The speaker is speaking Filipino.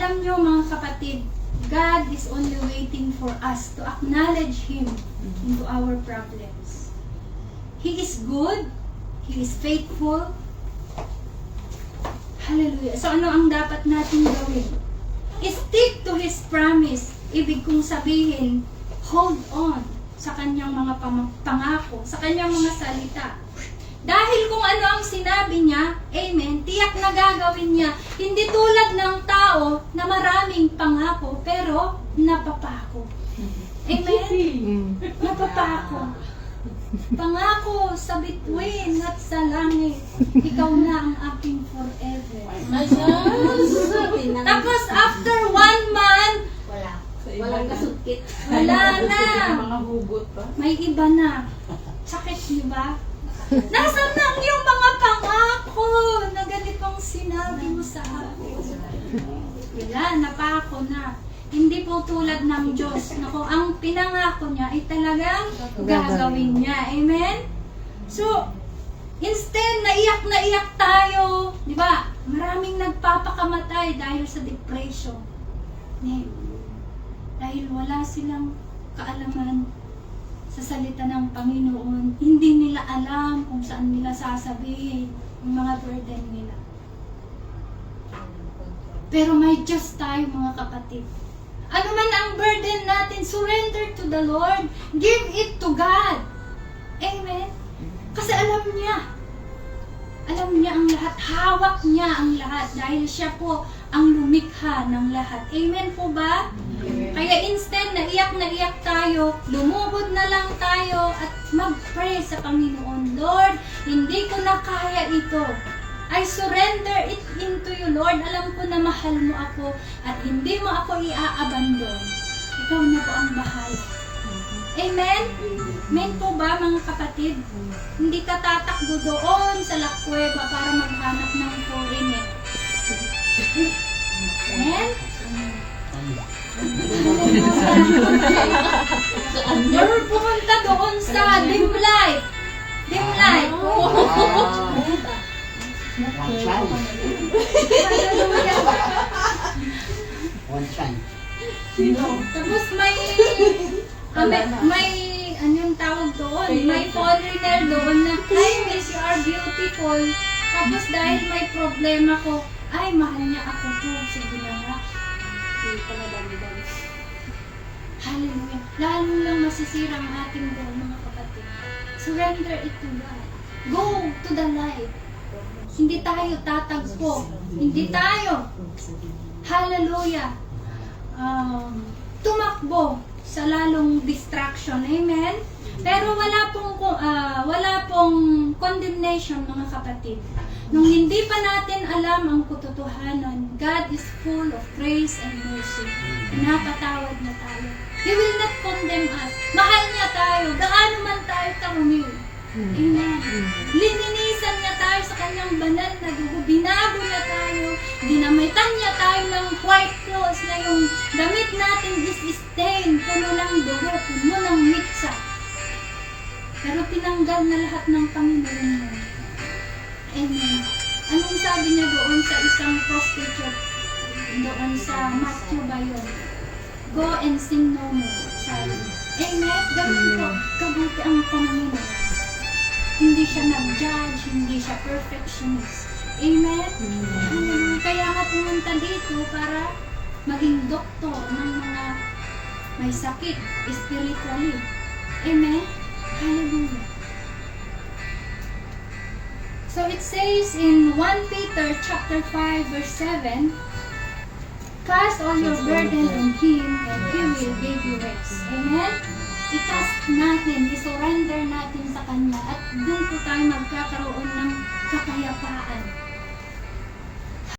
Alam nyo mga kapatid, God is only waiting for us to acknowledge Him into our problems. He is good. He is faithful. Hallelujah. So ano ang dapat natin gawin? Stick to His promise. Ibig kong sabihin, hold on sa kanyang mga pangako, sa kanyang mga salita. Dahil kung ano ang sinabi niya, amen, tiyak na gagawin niya. Hindi tulad ng tao na maraming pangako, pero napapako. Amen? Napapako. Pangako sa bituin at sa langit, ikaw na ang aking forever. Tapos after 1 month, Walang kasukit. wala na. Mga hugot pa. May iba na. Sakit, di ba? Nasaan na yung mga pangako na ganitong sinabi mo sa akin? Wala, napako na. Hindi po tulad ng Diyos na kung ang pinangako niya ay talagang gagawin niya. Amen? So, instead na iyak tayo, di ba? Maraming nagpapakamatay dahil sa depression. Dahil wala silang kaalaman sa salita ng Panginoon. Hindi nila alam kung saan nila sasabihin ang mga burden nila. Pero may Diyos tayo mga kapatid. Ano man ang burden natin, surrender to the Lord. Give it to God. Amen? Kasi alam niya. Alam niya ang lahat. Hawak niya ang lahat. Dahil siya po ang lumikha ng lahat. Amen po ba? Amen. Kaya instead na iyak tayo, lumubod na lang tayo at mag-pray sa Panginoon. Lord, hindi ko na kaya ito. I surrender it into you, Lord. Alam ko na mahal mo ako at hindi mo ako i-aabandon. Ikaw na po ang bahala. Amen? Amen po ba mga kapatid? Hindi ka tatakbo doon sa lakweba para maghanap ng foreigner. Amen? You're pumunta doon sa dim light. Dim light. One chance. One chance. Tapos may anong tawag doon? May foreigner doon na, ay, miss, you are beautiful. Tapos dahil may problema ko, ay, mahal niya ako to. Sige na nga. Hallelujah. Lalo lang masisira ang ating goal, mga kapatid. Surrender it to God. Go to the light. Hindi tayo tatagpo. Hindi tayo. Hallelujah. Tumakbo sa lalong distraction. Amen? Pero wala pong condemnation, mga kapatid. Nung hindi pa natin alam ang katotohanan, God is full of grace and mercy. Pinapatawad niya tayo. He will not condemn us. Mahal niya tayo. Gaano man tayo taumil. Amen. Lininisan niya tayo sa kanyang banal na dugo. Binago niya tayo. Dinamitan niya tayo ng white clothes na yung damit natin is stain. Puno ng dugo. Puno ng mitsa. Pero tinanggal na lahat ng Panginoon mo. Amen. Anong sabi niya doon sa isang prostitute? Doon sa Matthew ba yun? Go and sin no more. Sabi niya. Amen. Ganun po. Kabuti ang Panginoon. Hindi siya nag-judge, hindi siya perfectionist. Amen? Kaya nga pumunta dito para maging doktor ng mga may sakit spiritually. Amen? Hallelujah. So it says in 1 Peter chapter 5 verse 7, cast all your burden on Him and He will give you rest. Amen? I-cast natin, i-surrender natin sa Kanya at doon po tayo magkakaroon ng kapayapaan.